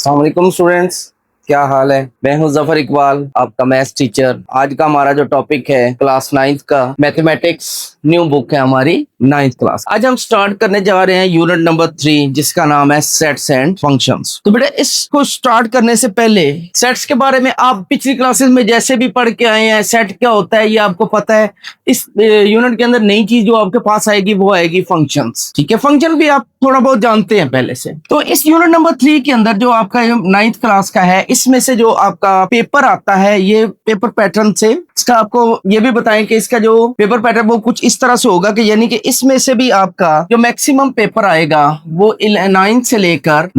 अस्सलाम वालेकुम स्टूडेंट्स, क्या हाल है। मैं हूं जफर इकबाल, आपका मैथ्स टीचर। आज का हमारा जो टॉपिक है क्लास 9th का मैथमेटिक्स, न्यू बुक है हमारी 9th क्लास। आज हम स्टार्ट करने जा रहे हैं यूनिट नंबर 3 जिसका नाम है सेट्स एंड फंक्शंस। तो बेटा इसको स्टार्ट करने से पहले सेट्स के बारे में आप पिछली क्लासेस में जैसे भी पढ़ के आए हैं, सेट क्या होता है ये आपको पता है। इस यूनिट के अंदर नई चीज जो आपके पास आएगी वो आएगी फंक्शंस। ठीक है, फंक्शन भी आप थोड़ा बहुत जानते हैं पहले से। तो इस यूनिट नंबर 3 के अंदर जो आपका 9th क्लास का है, इसमें से जो आपका पेपर आता है, ये पेपर पैटर्न से इसका आपको ये भी बताएं कि इसका जो पेपर पैटर्न वो कुछ इस तरह से होगा कि यानी कि इसमें से भी आपका जो मैक्सिमम पेपर आएगा वो 9 से लेकर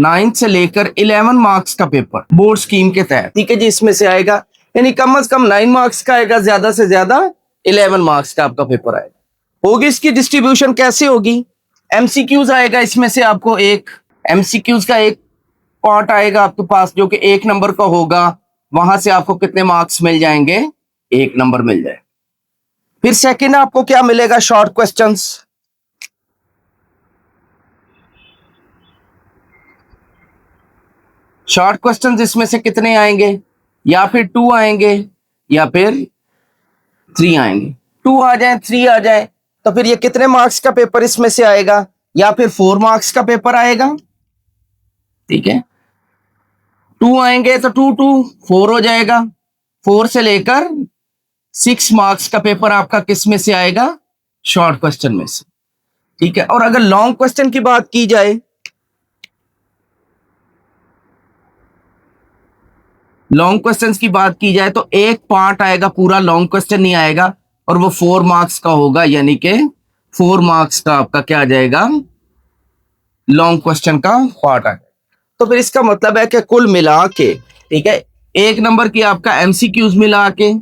11 मार्क्स का पेपर बोर्ड स्कीम के तहत, ठीक है जी, इसमें से आएगा। यानी कम से कम 9 मार्क्स का आएगा, ज्यादा से ज्यादा 11 मार्क्स का आपका पेपर आएगा। होगी इसकी डिस्ट्रीब्यूशन कैसे होगी? एमसीक्यूज आएगा, इसमें से आपको एक एमसीक्यूज का एक पार्ट आएगा आपके पास जो कि 1 नंबर का होगा। वहां से आपको कितने मार्क्स मिल जाएंगे? 1 नंबर मिल जाए। फिर सेकंड आपको क्या मिलेगा? Short questions. शॉर्ट क्वेश्चंस इसमें से कितने आएंगे? या फिर 2 आएंगे या फिर 3 आएंगे। 2 आ जाए, 3 आ जाए, तो फिर ये कितने मार्क्स का पेपर इसमें से आएगा? या फिर 4 मार्क्स का पेपर आएगा। ठीक है, 2 आएंगे तो 2 2 4 हो जाएगा। 4 से लेकर 6 मार्क्स का पेपर आपका किस में से आएगा? शॉर्ट क्वेश्चन में से। ठीक है, और अगर लॉन्ग क्वेश्चन की बात की जाए, लॉन्ग क्वेश्चंस की बात की जाए तो एक पार्ट आएगा, पूरा लॉन्ग क्वेश्चन नहीं आएगा, और वो 4 मार्क्स का होगा। यानी कि 4 मार्क्स का आपका क्या आ जाएगा? लॉन्ग क्वेश्चन का पार्ट आ जाएगा। तो फिर इसका मतलब है कि कुल मिला के, ठीक है, 1 नंबर की आपका एमसीक्यूज मिला के,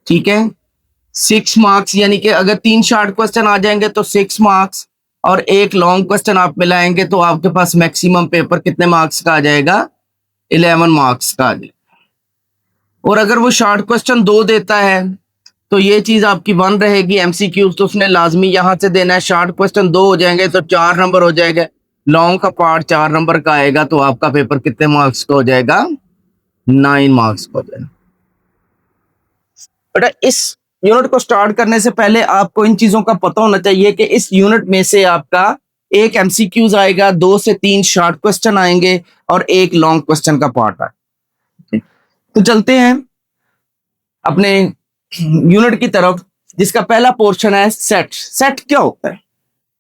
ठीक है, 6 मार्क्स, यानी कि अगर 3 शॉर्ट क्वेश्चन आ जाएंगे तो 6 मार्क्स, और एक लॉन्ग क्वेश्चन आप मिलाएंगे तो आपके पास मैक्सिमम पेपर कितने मार्क्स का आ जाएगा? 11 मार्क्स का आ जाएगा। और अगर वो शॉर्ट क्वेश्चन 2 देता है तो ये चीज आपकी 1 रहेगी। एमसीक्यूज तो उसने लाजमी यहां से देना है। शॉर्ट क्वेश्चन 2 हो जाएंगे तो 4 नंबर हो जाएगा। लॉन्ग का पार्ट 4 नंबर का आएगा तो आपका पेपर कितने मार्क्स का हो जाएगा? 9 मार्क्स का हो जाएगा। बेटा इस यूनिट को स्टार्ट करने से पहले आपको इन चीजों का पता होना चाहिए कि इस यूनिट में से आपका एक एमसीक्यूज आएगा, 2 से 3 शॉर्ट क्वेश्चन आएंगे और एक लॉन्ग क्वेश्चन का पार्ट आएगा। तो चलते हैं अपने यूनिट की तरफ, जिसका पहला पोर्शन है सेट। सेट क्या होता है?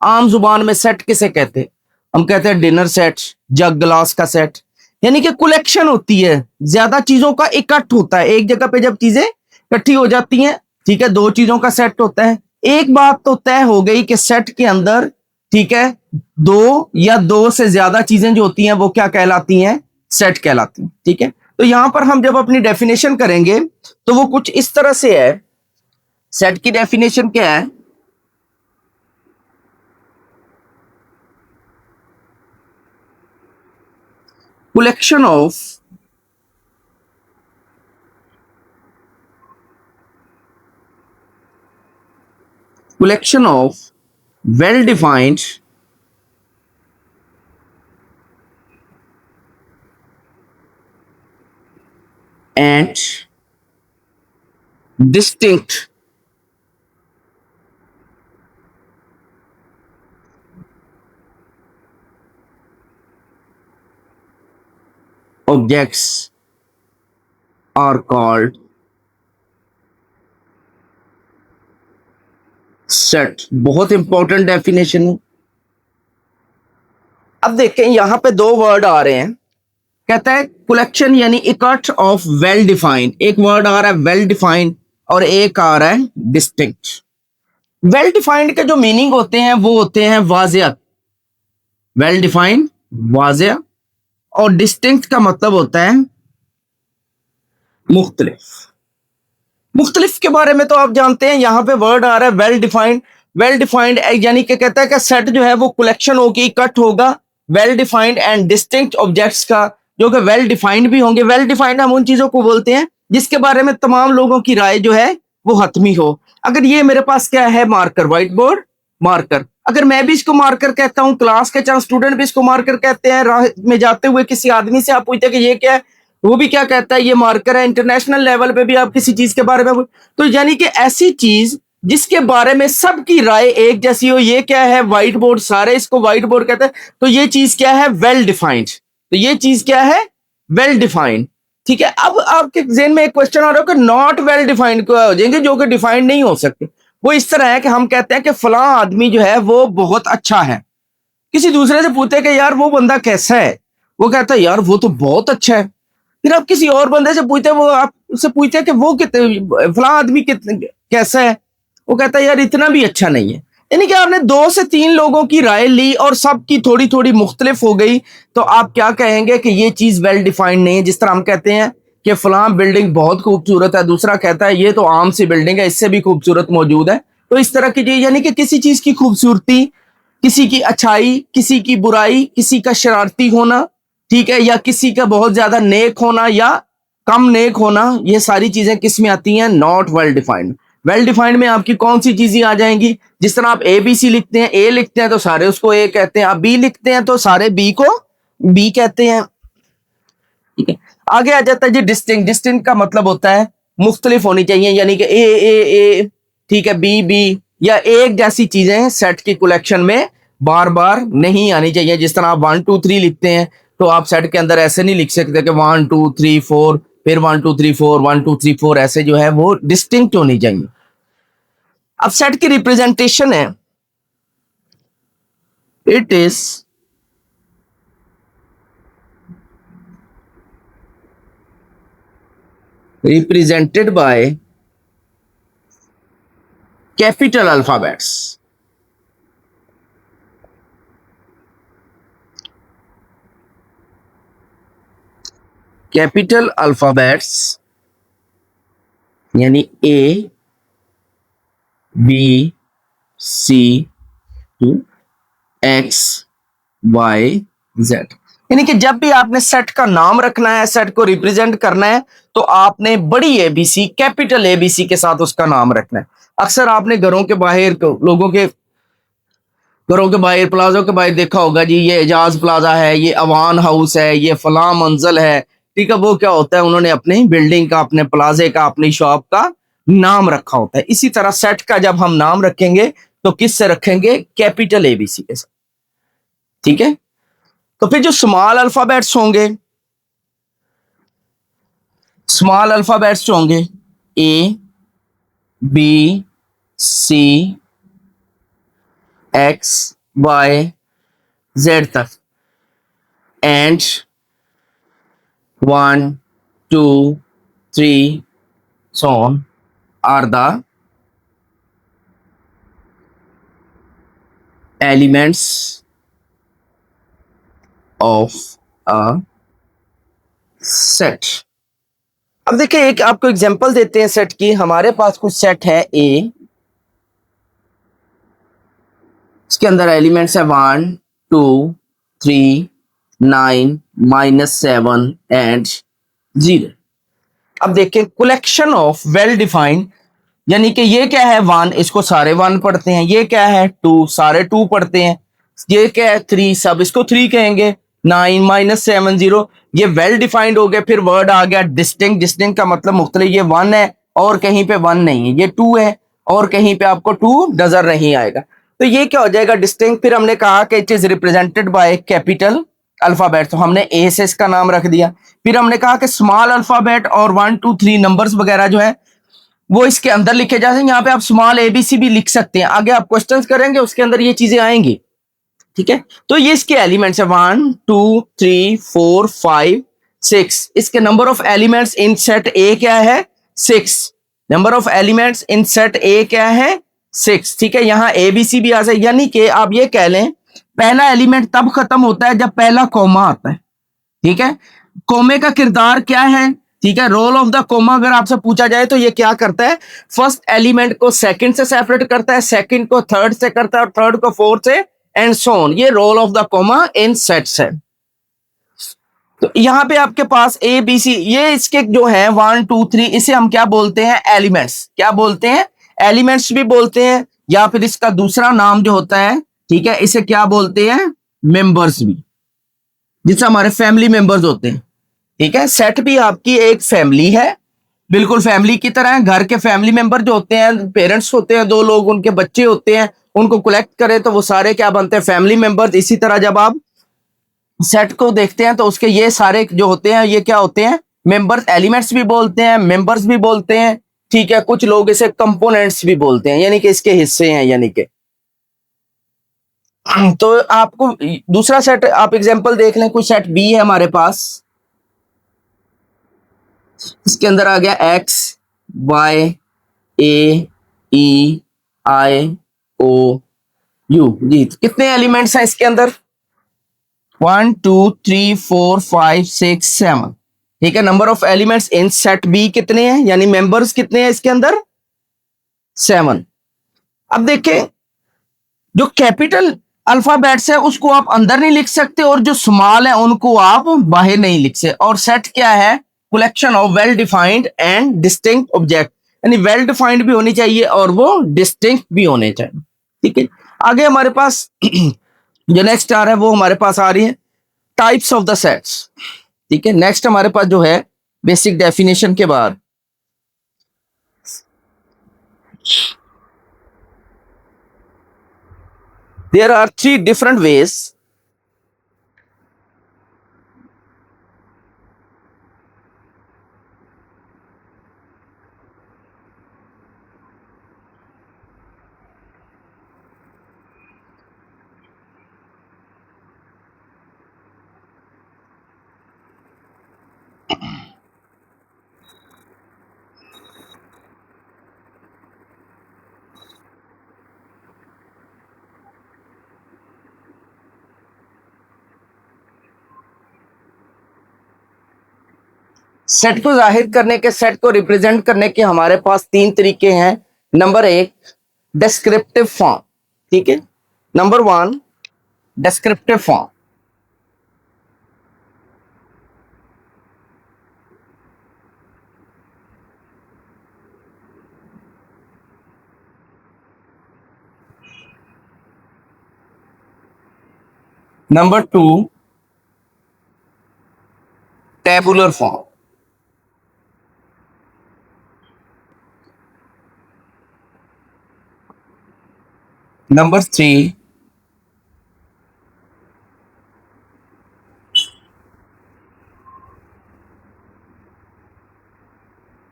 आम जुबान में सेट किसे कहते हैं? हम कहते हैं डिनर सेट, जग गिलास का सेट। यानी कि कलेक्शन होती है, ज्यादा चीजों का इकट्ठ होता है। एक जगह पे जब चीजें इकट्ठी हो जाती हैं, ठीक है, 2 चीजों का सेट होता है। एक बात तो तय हो गई कि सेट के अंदर, ठीक है, 2 या 2 से ज्यादा चीजें जो होती हैं वो क्या कहलाती हैं? सेट कहलाती हैं। ठीक है, तो यहां पर हम जब अपनी डेफिनेशन करेंगे तो वो कुछ इस तरह से है। सेट की डेफिनेशन क्या है? collection of well defined and distinct objects are called set. बहुत इंपॉर्टेंट डेफिनेशन है। अब देखें यहां पे 2 वर्ड आ रहे हैं। कहता है कलेक्शन यानी इकट्ठ ऑफ वेल डिफाइंड। एक वर्ड आ रहा है वेल डिफाइंड और एक आ रहा है डिस्टिंक्ट। वेल डिफाइंड के जो मीनिंग होते हैं वो होते हैं वाज़िया। वेल डिफाइंड वाज़िया, और डिस्टिंक्ट का मतलब होता है मुख्तलिफ। मुख्तलिफ के बारे में तो आप जानते हैं। यहां पे वर्ड आ रहा है वेल डिफाइंड। वेल डिफाइंड यानी कि कहता है कि सेट जो है वो कलेक्शन होगी, इकट्ठ होगा well defined and distinct objects का, जो कि वेल डिफाइंड भी होंगे। वेल डिफाइंड हम उन चीजों को बोलते हैं जिसके बारे में तमाम लोगों की राय जो है वो हतमी हो। अगर ये मेरे पास क्या है, मार्कर, व्हाइट बोर्ड मार्कर, अगर मैं भी इसको मार्कर कहता हूं, क्लास के चंद स्टूडेंट भी इसको मार्कर कहते हैं, राह में जाते हुए किसी आदमी से आप पूछते हैं कि ये क्या है, वो भी क्या कहता है, ये मार्कर है। इंटरनेशनल लेवल पे भी आप किसी चीज के बारे में, तो यानी कि ऐसी चीज जिसके बारे में सबकी राय एक जैसी हो, ये क्या है, व्हाइट बोर्ड, सारे इसको व्हाइट बोर्ड कहते हैं। तो ये चीज क्या है, वेल डिफाइंड। तो ये चीज क्या है, वेल डिफाइंड। ठीक है, अब आपके जेहन में एक क्वेश्चन आ रहा है कि नॉट वेल डिफाइंड क्या हो जाएंगे, जो कि डिफाइंड नहीं हो सकते। वो इस तरह है कि हम कहते हैं कि फलां आदमी जो है वो बहुत अच्छा है, किसी दूसरे से पूछते हैं कि यार वो बंदा कैसा है, वो कहता है यार वो तो बहुत अच्छा है। फिर आप किसी और बंदे से पूछते हैं, वो आप उससे पूछते हैं कि वो कितने, फलां आदमी कितने कैसा है, वो कहता है यार इतना भी अच्छा नहीं है। यानी कि आपने 2 से 3 लोगों की राय ली और सबकी थोड़ी थोड़ी मुख्तलिफ हो गई, तो आप क्या कहेंगे कि ये चीज वेल डिफाइंड नहीं है। जिस तरह हम कहते हैं कि फलां बिल्डिंग बहुत खूबसूरत है, दूसरा कहता है ये तो आम सी बिल्डिंग है, इससे भी खूबसूरत मौजूद है। तो इस तरह की चीज, यानी कि किसी चीज की खूबसूरती, किसी की अच्छाई, किसी की बुराई, किसी का शरारती होना, ठीक है, या किसी का बहुत ज्यादा नेक होना या कम नेक होना, ये सारी चीजें किस में आती हैं, not well defined. Well defined में आपकी कौन सी चीजें आ जाएंगी, जिस तरह आप ए बी सी लिखते हैं, ए लिखते हैं तो सारे उसको ए कहते हैं, आप बी लिखते हैं तो सारे बी को बी कहते हैं। ठीक है, आगे आ जाता है जी डिस्टिंक्ट। डिस्टिंक्ट का मतलब होता है मुख्तलिफ होनी चाहिए, यानी कि ए, ठीक है, बी बी, या एक जैसी चीजें सेट की कलेक्शन में बार बार नहीं आनी चाहिए। जिस तरह आप 1 2 3 लिखते हैं तो आप सेट के अंदर ऐसे नहीं लिख सकते कि 1 2 3 4, फिर 1 2 3 4, 1 2 3 4, ऐसे जो है वो डिस्टिंक्ट होनी चाहिए। अब सेट की रिप्रेजेंटेशन है, it is represented by capital alphabets. Capital alphabets यानी A B C X Y Z. यानी कि जब भी आपने सेट का नाम रखना है, सेट को रिप्रेजेंट करना है, तो आपने बड़ी एबीसी, कैपिटल एबीसी के साथ उसका नाम रखना है। अक्सर आपने घरों के बाहर, लोगों के घरों के बाहर, प्लाजों के बाहर देखा होगा जी, ये एजाज प्लाजा है, ये अवान हाउस है, ये फलां मंजिल है। ठीक है, वो क्या होता है, उन्होंने अपनी बिल्डिंग का, अपने प्लाजे का, अपनी शॉप का नाम रखा होता है। इसी तरह सेट का जब हम नाम रखेंगे तो किस से रखेंगे, कैपिटल एबीसी के साथ। ठीक है, तो फिर जो स्मॉल अल्फाबेट्स होंगे, स्मॉल अल्फाबेट्स जो होंगे A B C X Y Z तक, and 1 2 3 so on are the elements of a set। अब देखिए, एक आपको एग्जांपल देते हैं सेट की। हमारे पास कुछ सेट है ए, इसके अंदर एलिमेंट्स है 1 2 3 9 -7 एंड 0। अब देखें, कलेक्शन ऑफ वेल डिफाइंड, यानी कि ये क्या है 1, इसको सारे 1 पढ़ते हैं, ये क्या है 2, सारे 2 पढ़ते हैं, ये क्या है 3, सब इसको 3 कहेंगे, 9 -7 0, ये वेल डिफाइंड हो गया। फिर वर्ड आ गया डिस्टिंक्ट। डिस्टिंक्ट का मतलब मुख्तलिफ, ये 1 है और कहीं पे 1 नहीं है, ये 2 है और कहीं पे आपको 2 नजर नहीं आएगा, तो ये क्या हो जाएगा, डिस्टिंक्ट। फिर हमने कहा कि it is represented by capital alphabet, तो हमने ए से इसका नाम रख दिया। फिर हमने कहा कि स्मॉल अल्फाबेट और 1 2 3 नंबर्स वगैरह जो है वो इसके अंदर लिखे जाते हैं। यहाँ पे आप स्मॉल एबीसी भी लिख सकते हैं, आगे आप क्वेश्चंस करेंगे उसके अंदर ये चीजें आएंगी। ठीक है, तो ये इसके एलिमेंट्स है 1 2 3 4 5 6। इसके number of elements in set ए क्या है, 6। Number of elements in set ए क्या है, 6। ठीक है, यहाँ एबीसी भी आ जाए, यानी कि आप ये कह लें पहला एलिमेंट तब खत्म होता है जब पहला कोमा आता है। ठीक है, कोमे का किरदार क्या है, ठीक है, रोल ऑफ द कोमा अगर आपसे पूछा जाए तो ये क्या करता है, फर्स्ट एलिमेंट को सेकंड से सेपरेट करता है, सेकंड को थर्ड से करता है और थर्ड को फोर्थ से, एंड सो ऑन। ये role of the comma in sets है। तो यहां पे आपके पास ए बी सी, ये इसके जो है 1 2 3, इसे हम क्या बोलते हैं, एलिमेंट्स। क्या बोलते हैं, एलिमेंट्स भी बोलते हैं, या फिर इसका दूसरा नाम जो होता है ठीक है, इसे क्या बोलते हैं, मेंबर्स भी, जिससे हमारे फैमिली मेंबर्स होते हैं। ठीक है, सेट भी आपकी एक फैमिली है, बिल्कुल फैमिली की तरह है। घर के फैमिली मेंबर जो होते हैं, पेरेंट्स होते हैं, दो लोग, उनके बच्चे होते हैं, उनको कलेक्ट करें तो वो सारे क्या बनते हैं, फैमिली मेंबर्स। इसी तरह जब आप सेट को देखते हैं तो उसके ये सारे जो होते हैं ये क्या होते हैं, मेंबर्स। एलिमेंट्स भी बोलते हैं, मेंबर्स भी बोलते हैं। ठीक है, कुछ लोग इसे कंपोनेंट्स भी बोलते हैं, यानी कि इसके हिस्से हैं, यानी कि। तो आपको दूसरा सेट आप एग्जांपल देख लें, कुछ सेट बी है हमारे पास। इसके अंदर आ गया X, Y, A, E, I, O, U. जी, तो कितने एलिमेंट्स हैं इसके अंदर, 1 2 3 4 5 6 7। ठीक है, number of elements in set B कितने हैं, यानी मेंबर्स कितने हैं इसके अंदर, 7। अब देखें, जो कैपिटल अल्फाबेट्स है उसको आप अंदर नहीं लिख सकते, और जो स्मॉल है उनको आप बाहर नहीं लिख सकते। और सेट क्या है, collection of well defined and distinct object, यानी वेल डिफाइंड भी होनी चाहिए और वो डिस्टिंक्ट भी होने चाहिए। ठीक है, आगे हमारे पास जो नेक्स्ट आ रहा है वो हमारे पास आ रही है टाइप्स ऑफ द सेट्स। ठीक है, नेक्स्ट हमारे पास जो है बेसिक डेफिनेशन के बाद, there are 3 different ways set को जाहिर करने के, सेट को रिप्रेजेंट करने के हमारे पास 3 तरीके हैं। Number 1, descriptive form. ठीक है, number 1, descriptive form. Number 2, tabular form. Number 3,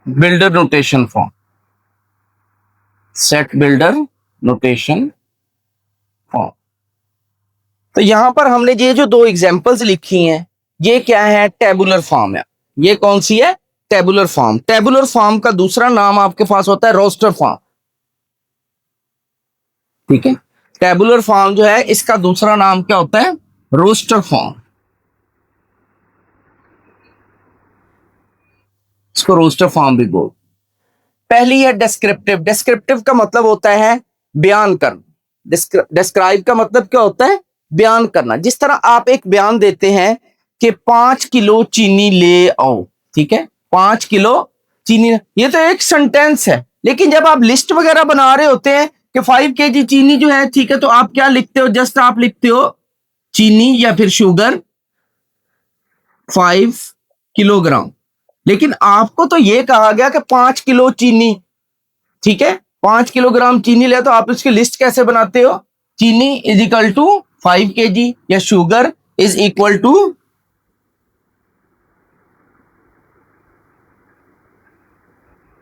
builder notation form. Set builder notation form. तो यहां पर हमने ये जो 2 एग्जांपल्स लिखी हैं, ये क्या है, टेबुलर फॉर्म है। ये कौन सी है, टेबुलर फॉर्म। टेबुलर फॉर्म का दूसरा नाम आपके पास होता है रोस्टर फॉर्म। ठीक है, टेबुलर फॉर्म जो है इसका दूसरा नाम क्या होता है, रोस्टर फॉर्म। इसको रोस्टर फॉर्म भी बोल। पहली है डिस्क्रिप्टिव। डिस्क्रिप्टिव का मतलब होता है बयान करना। डिस्क्राइब का मतलब क्या होता है, बयान करना। जिस तरह आप एक बयान देते हैं कि 5 किलो चीनी ले आओ। ठीक है, 5 किलो चीनी, ये तो एक सेंटेंस है। लेकिन जब आप लिस्ट वगैरह बना रहे होते हैं कि 5 kg चीनी जो है, ठीक है, तो आप क्या लिखते हो, जस्ट आप लिखते हो चीनी या फिर शुगर 5 किलोग्राम। लेकिन आपको तो ये कहा गया कि 5 किलो चीनी। ठीक है, 5 किलोग्राम चीनी ले, तो आप इसकी लिस्ट कैसे बनाते हो, चीनी इज इक्वल टू 5 kg, या sugar is equal to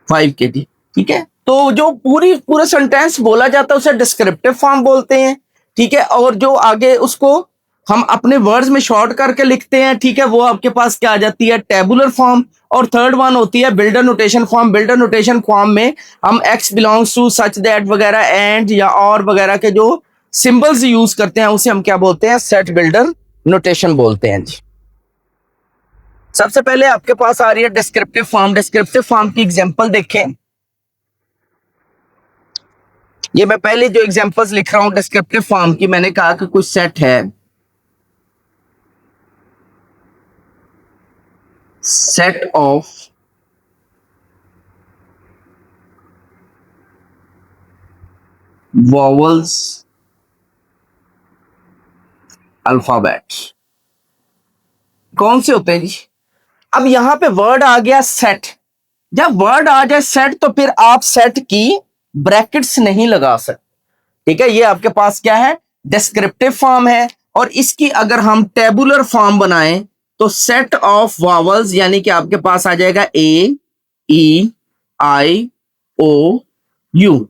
5 kg। ठीक है, तो जो पूरा सेंटेंस बोला जाता है उसे डिस्क्रिप्टिव फॉर्म बोलते हैं। ठीक है, और जो आगे उसको हम अपने वर्ड्स में शॉर्ट करके लिखते हैं, ठीक है, वो आपके पास क्या आ जाती है, टेबुलर फॉर्म। और थर्ड वन होती है builder notation form. Builder notation form में हम X belongs to such that वगैरह, एंड या और वगैरह के जो सिंबल्स यूज करते हैं उसे हम क्या बोलते हैं, सेट बिल्डर नोटेशन बोलते हैं जी। सबसे पहले आपके पास आ रही है डिस्क्रिप्टिव फॉर्म। डिस्क्रिप्टिव फॉर्म की एग्जांपल देखें। ये मैं पहले जो एग्जांपल्स लिख रहा हूं डिस्क्रिप्टिव फॉर्म की, मैंने कहा कि कुछ सेट है, सेट ऑफ vowels अल्फाबेट कौन से होते हैं जी? अब यहां पे वर्ड आ गया सेट। जब वर्ड आ जाए सेट तो फिर आप सेट की ब्रैकेट्स नहीं लगा सकते, ठीक है। ये आपके पास क्या है, डिस्क्रिप्टिव फॉर्म है। और इसकी अगर हम टेबुलर फॉर्म बनाएं तो सेट ऑफ वावल्स यानी कि आपके पास आ जाएगा ए ई आई ओ यू।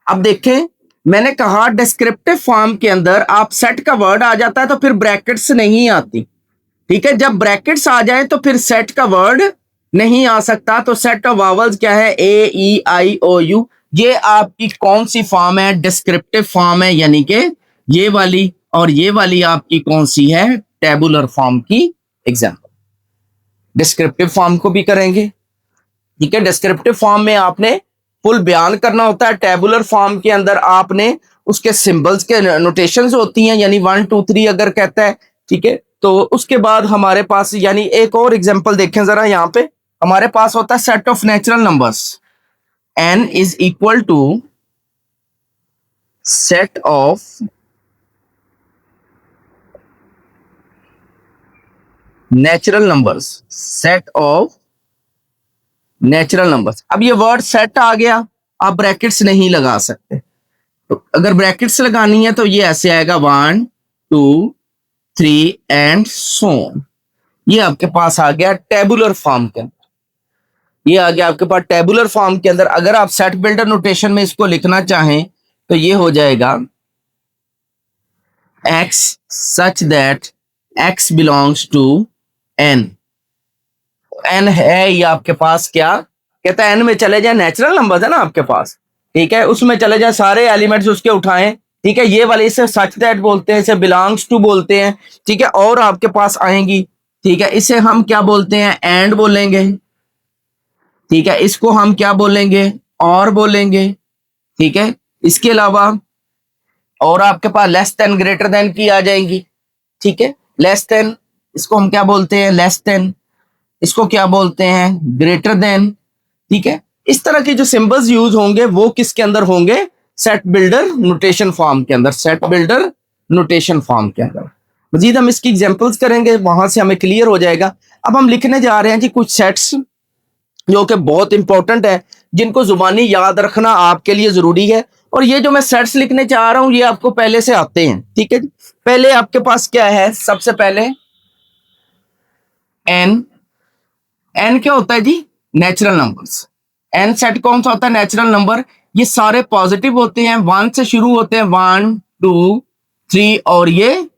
अब देखें, मैंने कहा डिस्क्रिप्टिव फॉर्म के अंदर आप सेट का वर्ड आ जाता है तो फिर ब्रैकेट्स नहीं आती, ठीक है। जब ब्रैकेट्स आ जाए तो फिर सेट का वर्ड नहीं आ सकता। तो सेट ऑफ वावल्स क्या है, ए ई आई ओ यू। ये आपकी कौन सी फॉर्म है, डिस्क्रिप्टिव फॉर्म है, यानी कि ये वाली। और ये वाली आपकी कौन सी है, टेबुलर फॉर्म की एग्जांपल। डिस्क्रिप्टिव फॉर्म को भी करेंगे, ठीक है। डिस्क्रिप्टिव फॉर्म में आपने फुल बयान करना होता है। टेबुलर फॉर्म के अंदर आपने उसके सिंबल्स के नोटेशंस होती हैं, यानी 1 2 3 अगर कहता है, ठीक है। तो उसके बाद हमारे पास, यानी एक और एग्जांपल देखें जरा, यहां पे हमारे पास होता है set of natural numbers. n is equal to set of natural numbers, set of natural numbers. अब ये वर्ड सेट आ गया, आप ब्रैकेट्स नहीं लगा सकते। तो अगर ब्रैकेट्स लगानी है तो ये ऐसे आएगा 1 2 3 एंड सो ऑन। ये आपके पास आ गया टेबुलर फॉर्म के अंदर। ये आ गया आपके पास टेबुलर फॉर्म के अंदर। अगर आप सेट बिल्डर नोटेशन में इसको लिखना चाहें तो ये हो जाएगा x such that x belongs to n। n है ये आपके पास, क्या कहता है, n में चले जाए, नेचुरल नंबर है ना आपके पास, ठीक है। उसमें चले जाए, सारे एलिमेंट्स उसके उठाएं, ठीक है। ये वाले इसे सच दैट बोलते हैं, इसे बिलोंग्स टू बोलते हैं, ठीक है। और आपके पास आएंगी, ठीक है। इसे हम क्या बोलते हैं, एंड बोलेंगे, ठीक है। इसको हम क्या बोलेंगे, और बोलेंगे, ठीक है। इसके अलावा और आपके पास लेस देन ग्रेटर देन की आ जाएंगी, ठीक है। लेस देन, इसको हम क्या बोलते हैं, लेस देन। इसको क्या बोलते हैं, ग्रेटर देन, ठीक है। इस तरह के जो सिंबल्स यूज होंगे वो किसके अंदर होंगे, सेट बिल्डर नोटेशन फॉर्म के अंदर, सेट बिल्डर नोटेशन फॉर्म के अंदर। मजीद हम इसकी एग्जांपल्स करेंगे, वहां से हमें क्लियर हो जाएगा। अब हम लिखने जा रहे हैं जी कुछ सेट्स जो कि बहुत इंपॉर्टेंट है, जिनको जुबानी याद रखना आपके लिए जरूरी है। और ये जो मैं सेट्स लिखने चाह रहा हूं ये आपको पहले से आते हैं, ठीक है। पहले आपके पास क्या है, सबसे पहले एन। एन क्या होता है जी, नेचुरल नंबर्स। एन सेट कौन सा होता है, नेचुरल नंबर। ये सारे पॉजिटिव होते हैं, 1 से शुरू होते हैं, 1 2 3 और ये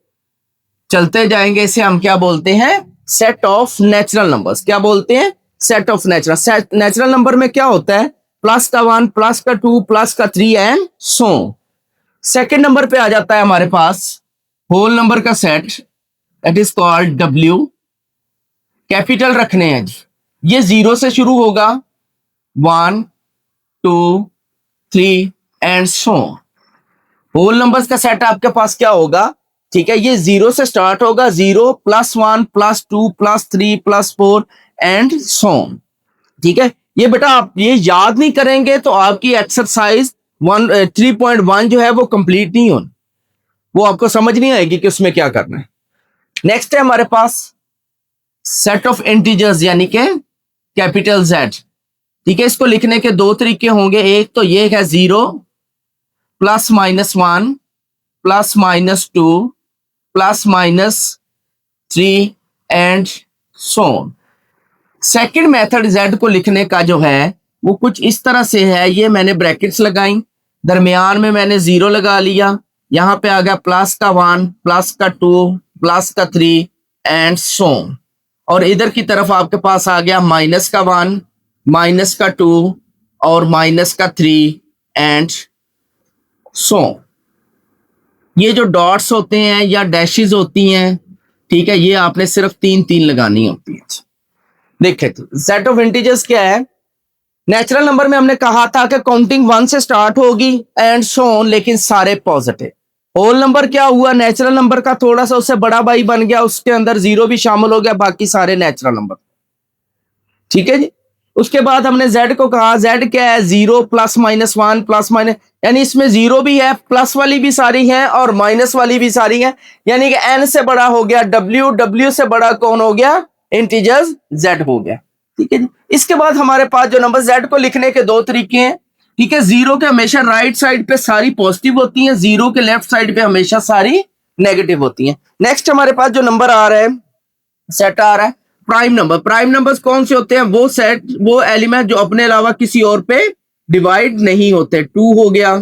चलते जाएंगे। इसे हम क्या बोलते हैं, सेट ऑफ नेचुरल नंबर्स। क्या बोलते हैं, set of natural. Natural number में क्या होता है, प्लस का 1 प्लस का 2 प्लस का 3 एंड सो। सेकेंड नंबर पे आ जाता है हमारे पास होल नंबर का set, that is called W. Capital रखने हैं जी, ये 0 से शुरू होगा, 1 2 3 एंड सो। होल नंबर्स का सेट आपके पास क्या होगा, ठीक है। ये 0 से स्टार्ट होगा, 0 plus 1 plus 2 plus 3 plus 4 and so, ठीक है। ये बेटा आप ये याद नहीं करेंगे तो आपकी एक्सरसाइज 3.1 जो है वो कंप्लीट नहीं होनी, वो आपको समझ नहीं आएगी कि उसमें क्या करना है। नेक्स्ट है हमारे पास सेट ऑफ इंटीजर्स यानी कि कैपिटल Z, ठीक है। इसको लिखने के 2 तरीके होंगे। एक तो ये है 0 plus minus 1 plus minus 2 plus minus 3 and so. Second method Z को लिखने का जो है वो कुछ इस तरह से है। ये मैंने ब्रैकेट्स लगाई, दरमियान में मैंने 0 लगा लिया, यहां पे आ गया प्लस का 1 प्लस का 2 प्लस का 3 एंड सो। और इधर की तरफ आपके पास आ गया माइनस का 1 माइनस का 2 और माइनस का 3 एंड सो। ये जो डॉट्स होते हैं या डैशेस होती हैं, ठीक है, ये आपने सिर्फ 3 लगानी होती है। देखिए सेट ऑफ इंटीजर्स क्या है, नेचुरल नंबर में हमने कहा था कि काउंटिंग 1 से स्टार्ट होगी एंड सो ऑन, लेकिन सारे पॉजिटिव। होल नंबर क्या हुआ, नेचुरल नंबर का थोड़ा सा उससे बड़ा भाई बन गया, उसके अंदर 0 भी शामिल हो गया, बाकी सारे नेचुरल नंबर, ठीक है जी। उसके बाद हमने Z को कहा, Z क्या है, 0 प्लस माइनस 1 प्लस माइनस, यानी इसमें जीरो भी है, प्लस वाली भी सारी है और माइनस वाली भी सारी है। यानी कि n से बड़ा हो गया w, w से बड़ा कौन हो गया, इंटीजर्स z हो गया। ठीक है जी। इसके बाद हमारे पास जो नंबर z को लिखने के दो तरीके हैं। ठीक है, जीरो के हमेशा राइट साइड पे सारी पॉजिटिव होती हैं, जीरो के लेफ्ट साइड पे हमेशा सारी नेगेटिव होती हैं। नेक्स्ट हमारे पास जो नंबर आ रहा है, सेट आ रहा है प्राइम नंबर। प्राइम नंबर्स कौन से होते हैं, वो सेट, वो एलिमेंट जो अपने अलावा किसी और पे डिवाइड नहीं होते। 2 हो गया,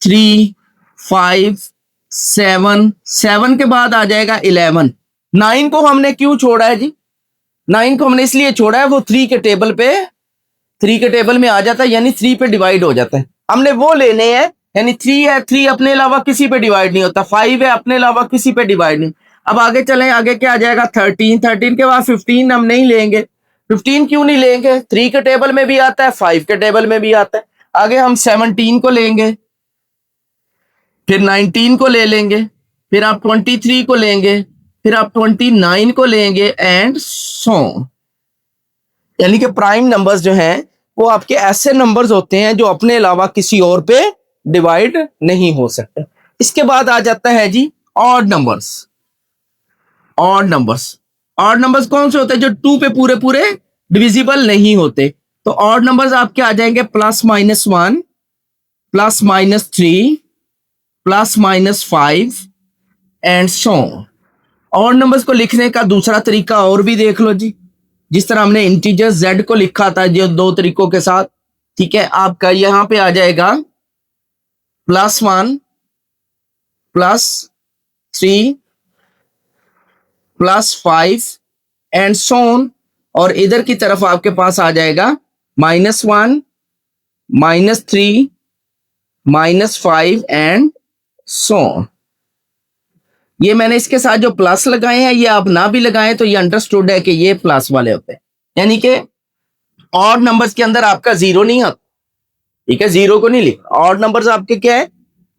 3, 5, 7, 7 के बाद आ जाएगा 11। 9 को हमने क्यों छोड़ा है जी, 9 को हमने इसलिए छोड़ा है, वो 3 के टेबल में आ जाता है, यानी 3 पे डिवाइड हो जाता है। हमने वो लेने हैं, यानी 3 है, 3 अपने अलावा किसी पे डिवाइड नहीं होता। 5 है, अपने अलावा किसी पे डिवाइड नहीं। अब आगे चलें, आगे क्या आ जाएगा, 13। 13 के बाद 15 हम नहीं लेंगे। 15 क्यों नहीं लेंगे, 3 के टेबल में भी आता है, 5 के टेबल में भी आता है। आगे हम 17 को लेंगे, फिर 19 को ले लेंगे, फिर आप 23 को लेंगे, फिर आप 29 को लेंगे एंड सो। यानी कि प्राइम नंबर्स जो हैं वो आपके ऐसे नंबर्स होते हैं जो अपने अलावा किसी और पे डिवाइड नहीं हो सकते। इसके बाद आ जाता है जी ऑड नंबर्स। ऑड नंबर्स कौन से होते हैं, जो 2 पे पूरे पूरे डिविजिबल नहीं होते। तो ऑड नंबर्स आपके आ जाएंगे +-1, +-3, +-5 एंड सो। ऑड नंबर्स को लिखने का दूसरा तरीका और भी देख लो जी, जिस तरह हमने इंटीजर z को लिखा था जो 2 तरीकों के साथ। ठीक है, आपका यहां पे आ जाएगा +1, +3, +5 एंड सो ऑन। और इधर की तरफ आपके पास आ जाएगा -1, -3, -5 एंड सो ऑन। ये मैंने इसके साथ जो प्लस लगाए हैं, ये आप ना भी लगाएं तो ये अंडरस्टूड है कि ये प्लस वाले होते हैं। यानी कि ऑड नंबर्स के अंदर आपका जीरो नहीं आता। ठीक है, जीरो को नहीं लिखा। ऑड नंबर्स आपके क्या है,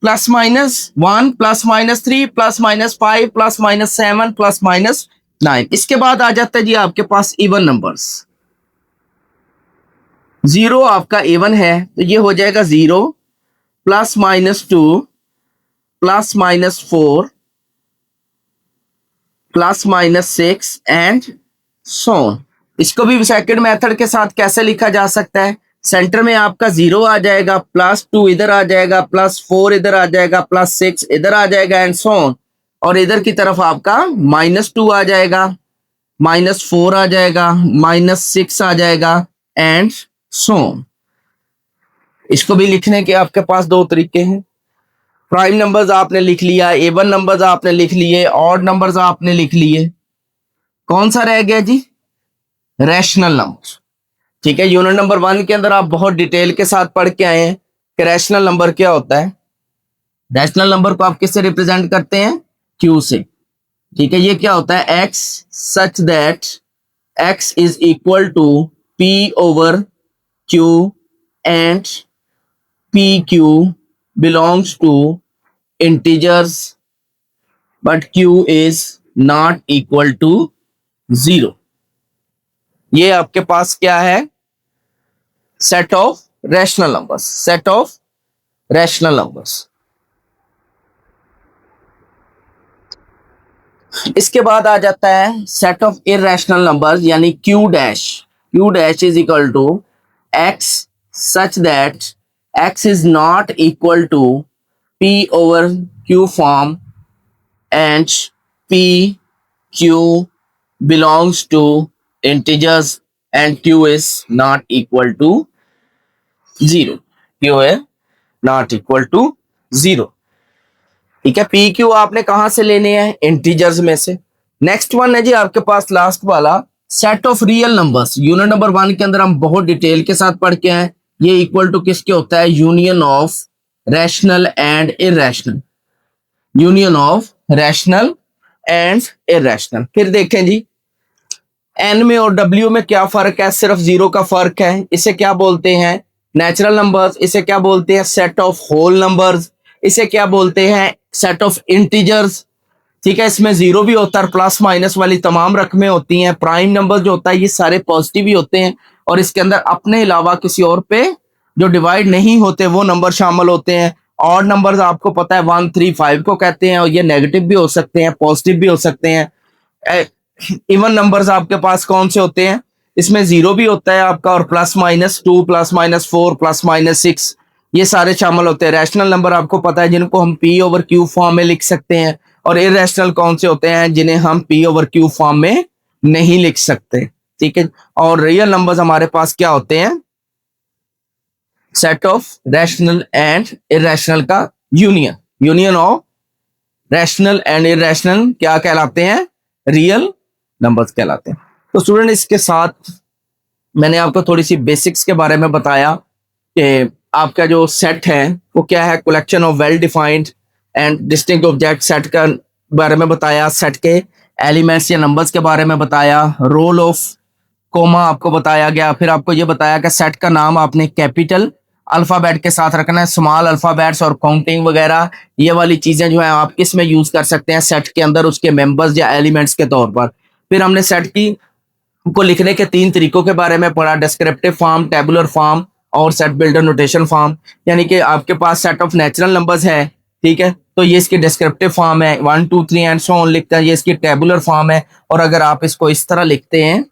+-1, +-3, +-5, +-7, +-9। इसके बाद आ जाता है जी आपके पास इवन नंबर्स। जीरो आपका इवन है तो ये हो जाएगा 0, +-2, +-4, +-6 एंड सो ऑन। इसको भी सेकंड मेथड के साथ कैसे लिखा जा सकता है, सेंटर में आपका 0 आ जाएगा, +2 इधर आ जाएगा, +4 इधर आ जाएगा, +6 इधर आ जाएगा एंड सो ऑन। और इधर की तरफ आपका -2 आ जाएगा, -4 आ जाएगा, -6 आ जाएगा एंड सो ऑन। इसको भी लिखने के आपके पास 2 तरीके हैं। प्राइम नंबर्स आपने लिख लिया, इवन नंबर्स आपने लिख लिए, ऑड नंबर्स आपने लिख लिए। कौन सा रह गया जी, रैशनल नंबर। ठीक है, यूनिट नंबर 1 के अंदर आप बहुत डिटेल के साथ पढ़ के आए हैं कि रैशनल नंबर क्या होता है। रैशनल नंबर को आप किससे रिप्रेजेंट करते हैं, Q से। ठीक है, ये क्या होता है, x such that x is equal to P/Q and PQ belongs to integers but Q is not equal to 0। ये आपके पास क्या है, set of rational numbers, set of rational numbers. इसके बाद आ जाता है सेट ऑफ इररेशनल नंबर्स, यानी Q dash is equal to x such that x is not equal to P/Q form and PQ belongs to integers and Q is not equal to 0। Q है not equal to 0। ठीक है, PQ आपने कहां से लेने हैं, integers में से। नेक्स्ट वन है जी आपके पास लास्ट वाला, set of real numbers. Unit number 1 के अंदर हम बहुत डिटेल के साथ पढ़ के आए। ये इक्वल टू किसके होता है, union of rational and irrational, union of rational and irrational. फिर देखें जी n में और w में क्या फर्क है, सिर्फ 0 का फर्क है। इसे क्या बोलते हैं, नेचुरल नंबर्स। इसे क्या बोलते हैं, सेट ऑफ होल नंबर्स। इसे क्या बोलते हैं, सेट ऑफ इंटीजर्स। ठीक है, इसमें 0 भी होता है, प्लस माइनस वाली तमाम रकमें होती हैं। प्राइम नंबर जो होता है ये सारे पॉजिटिव ही होते हैं और इसके अंदर अपने अलावा किसी और पे जो डिवाइड नहीं होते वो नंबर शामिल होते हैं। ऑड नंबर्स आपको पता है 1 3 5 को कहते हैं, और ये नेगेटिव भी हो सकते हैं, पॉजिटिव भी हो सकते हैं। इवन नंबर्स आपके पास कौन से होते हैं, इसमें जीरो भी होता है आपका, और +-2 +-4 +-6 ये सारे शामिल होते हैं। रैशनल नंबर आपको पता है जिनको हम P/Q फॉर्म में लिख सकते हैं, और इरैशनल कौन से होते हैं जिन्हें हम P/Q फॉर्म में नहीं लिख सकते, ठीक है। और रियल नंबर्स हमारे पास क्या होते हैं, set of rational and irrational का union, union of rational and irrational क्या कहलाते हैं, रियल नंबर्स कहलाते हैं। तो स्टूडेंट इसके साथ मैंने आपको थोड़ी सी बेसिक्स के बारे में बताया कि आपका जो सेट है वो क्या है, collection of well defined and distinct object set का बारे में बताया, सेट के एलिमेंट्स या नंबर्स के बारे में बताया, रोल ऑफ कोमा आपको बताया गया। फिर आपको ये बताया कि सेट का नाम आपने कैपिटल अल्फाबेट के साथ रखना है, स्मॉल अल्फाबेट्स और काउंटिंग वगैरह ये वाली चीजें जो है आप किस में यूज कर सकते हैं सेट के अंदर, उसके मेंबर्स या एलिमेंट्स के तौर पर। फिर हमने सेट की को लिखने के 3 तरीकों के बारे में पढ़ा, डिस्क्रिप्टिव फॉर्म, टेबुलर फॉर्म और सेट बिल्डर नोटेशन फॉर्म। यानी कि आपके पास सेट ऑफ नेचुरल नंबर्स है, ठीक है, तो ये इसकी डिस्क्रिप्टिव फॉर्म है, 1 2 3 एंड सो ऑन लिखते हैं, ये इसकी टेबुलर फॉर्म है। और अगर आप इसको इस तरह लिखते हैं,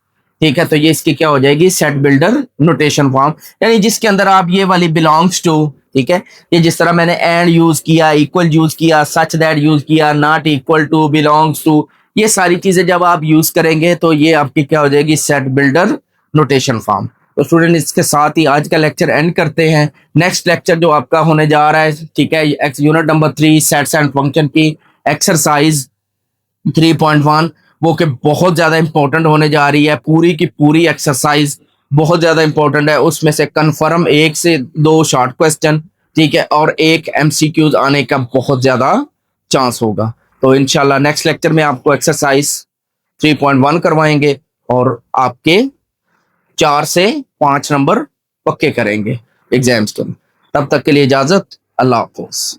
ठीक है, तो ये इसकी क्या हो जाएगी, सेट बिल्डर नोटेशन फॉर्म, यानी जिसके अंदर आप ये वाली बिलोंग्स टू, ठीक है, ये जिस तरह मैंने एंड यूज किया, इक्वल यूज किया, सच दैट यूज किया, not equal to, belongs to, ये सारी चीजें जब आप यूज करेंगे तो ये आपकी क्या हो जाएगी, सेट बिल्डर नोटेशन फॉर्म। तो स्टूडेंट इसके साथ ही आज का लेक्चर एंड करते हैं। नेक्स्ट लेक्चर जो आपका होने जा रहा है, ठीक है, unit number 3 sets and function की एक्सरसाइज 3.1 वो कि बहुत ज्यादा इंपॉर्टेंट होने जा रही है। पूरी की पूरी एक्सरसाइज बहुत ज्यादा इंपॉर्टेंट है, उसमें से कंफर्म 1 से 2 शॉर्ट क्वेश्चन, ठीक है, और एक MCQs आने का बहुत ज्यादा चांस होगा। तो इंशाल्लाह नेक्स्ट लेक्चर में आपको एक्सरसाइज 3.1 करवाएंगे और आपके 4 से 5 नंबर पक्के करेंगे एग्जाम्स के। तब तक के लिए इजाजत, अल्लाह हाफिज।